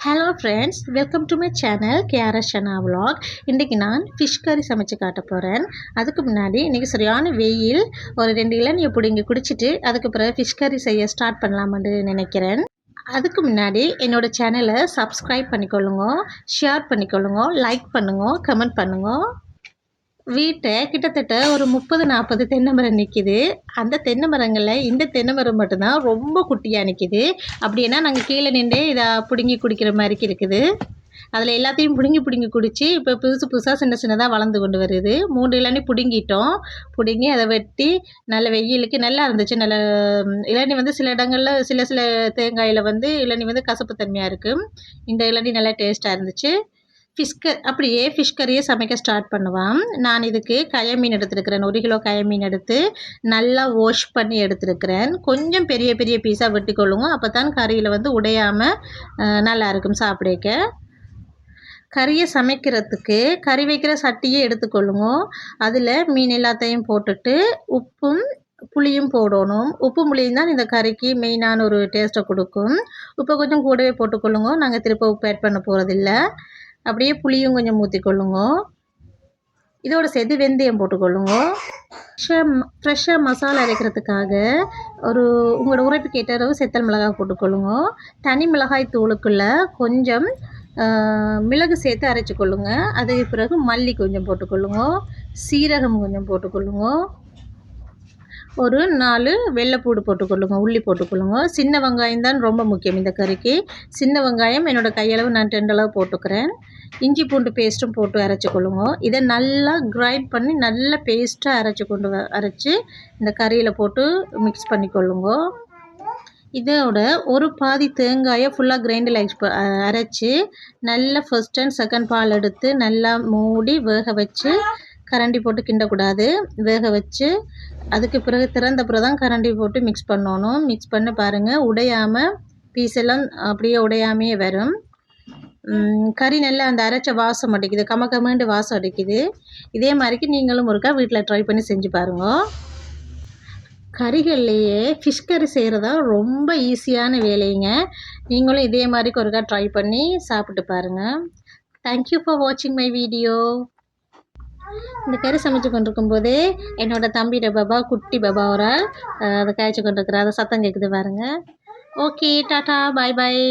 Hello friends, welcome to my channel KRS Sana vlog. இன்றைக்கி நான் fish கறி சமைச்சு காட்ட போகிறேன். அதுக்கு முன்னாடி இன்றைக்கி சரியான வெயில், ஒரு 2 இளநியை பிடிங்கி குடிச்சிட்டு அதுக்கு பிறகு ஃபிஷ் கறி செய்ய ஸ்டார்ட் பண்ணலாம்னு நினைக்கிறேன். அதுக்கு முன்னாடி என்னோடய சேனலை சப்ஸ்கிரைப் பண்ணிக்கொள்ளுங்க, ஷேர் பண்ணிக்கொள்ளுங்க, லைக் பண்ணுங்க, கமெண்ட் பண்ணுங்க. வீட்டை கிட்டத்தட்ட ஒரு 30-40 தென்னை மரம் நிற்கிது. அந்த தென்னை மரங்களில் இந்த தென்னை மரம் மட்டும்தான் ரொம்ப குட்டியாக நிற்கிது. அப்படின்னா நாங்கள் கீழே நின்று இதை பிடுங்கி குடிக்கிற மாதிரிக்கு இருக்குது. அதில் எல்லாத்தையும் பிடுங்கி குடித்து இப்போ புதுசாக சின்னதாக வளர்ந்து கொண்டு வருது. 3 இளநீ பிடுங்கிட்டோம். பிடுங்கி அதை வெட்டி நல்ல வெயிலுக்கு நல்லா இருந்துச்சு. நல்ல இளநீ வந்து சில இடங்களில் சில தேங்காயில் வந்து இளநீ வந்து கசப்பு தன்மையாக இருக்குது. இந்த இளநீ நல்லா டேஸ்ட்டாக இருந்துச்சு. அப்படியே ஃபிஷ் கறியை சமைக்க ஸ்டார்ட் பண்ணுவான். நான் இதுக்கு கய மீன் எடுத்துருக்கிறேன். 1 கிலோ கய மீன் எடுத்து நல்லா வாஷ் பண்ணி எடுத்துருக்கிறேன். கொஞ்சம் பெரிய பெரிய பீஸாக வெட்டிக்கொள்ளுங்க, அப்போ தான் கறியில் வந்து உடையாமல் நல்லாயிருக்கும் சாப்பிடக்க. கறியை சமைக்கிறதுக்கு கறி வைக்கிற சட்டியை எடுத்துக்கொள்ளுங்க. அதில் மீன் எல்லாத்தையும் போட்டுட்டு உப்பும் புளியும் போடணும். உப்பு புளியும் தான் இந்த கறிக்கு மெயினான ஒரு டேஸ்ட்டை கொடுக்கும். உப்பை கொஞ்சம் கூடவே போட்டுக்கொள்ளுங்க. நாங்கள் திரும்ப உப்பு ஆட் பண்ண போகிறதில்ல. அப்படியே புளியும் கொஞ்சம் ஊற்றிக்கொள்ளுங்க. இதோட சேர்த்து வெந்தயம் போட்டுக்கொள்ளுங்க. ஃப்ரெஷ்ஷாக மசாலா அரைக்கிறதுக்காக உங்களோட உரைப்புக்கு ஏற்ற அளவு செத்தல் மிளகாய் போட்டுக்கொள்ளுங்க. தனி மிளகாய் தூளுக்குள்ளே கொஞ்சம் மிளகு சேர்த்து அரைச்சிக்கொள்ளுங்க. அதுக்கு பிறகு மல்லி கொஞ்சம் போட்டுக்கொள்ளுங்க, சீரகம் கொஞ்சம் போட்டுக்கொள்ளுங்க, ஒரு 4 வெள்ளைப்பூடு போட்டுக்கொள்ளுங்க, உள்ளி போட்டுக்கொள்ளுங்க. சின்ன வெங்காயம் தான் ரொம்ப முக்கியம் இந்த கறிக்கு. சின்ன வெங்காயம் என்னோடய கையளவு நான் 2 அளவு போட்டுக்கிறேன். இஞ்சி பூண்டு பேஸ்ட்டும் போட்டு அரைச்சிக்கொள்ளுங்க. இதை நல்லா கிரைண்ட் பண்ணி நல்ல பேஸ்ட்டாக அரைச்சி இந்த கறியில் போட்டு மிக்ஸ் பண்ணிக்கொள்ளுங்க. இதோட ஒரு பாதி தேங்காயை ஃபுல்லாக கிரைண்டில் அரைச்சி நல்லா ஃபர்ஸ்ட் அண்ட் செகண்ட் பால் எடுத்து நல்லா மூடி வேக வச்சு, கரண்டி போட்டு கிண்டக்கூடாது, வேக வச்சு அதுக்கு பிறகு திறந்த பிறகு தான் கரண்டி போட்டு மிக்ஸ் பண்ணணும். மிக்ஸ் பண்ணி பாருங்கள், உடையாமல் பீஸ் எல்லாம் அப்படியே உடையாமையே வரும். கறி நல்லா அந்த அரைச்ச வாசம் அடிக்குது, கமகமண்டு வாசம் அடிக்குது. இதே மாதிரிக்கு நீங்களும் ஒருக்கா வீட்டில் ட்ரை பண்ணி செஞ்சு பாருங்க. கறிகள்லேயே ஃபிஷ் கறி செய்கிறதா ரொம்ப ஈஸியான வேலைங்க. நீங்களும் இதே மாதிரிக்கு ஒருக்கா ட்ரை பண்ணி சாப்பிட்டு பாருங்கள். தேங்க்யூ ஃபார் வாட்சிங் மை வீடியோ. இந்த கறி சமைச்சு கொண்டிருக்கும் போதே என்னோடய தம்பியோட பாபா, குட்டி பாபா ஒரு ஆள் அதை காய்ச்சி கொண்டிருக்கிறார். அதை சத்தம் கேட்குது பாருங்கள். ஓகே, டாட்டா, பாய் பாய்.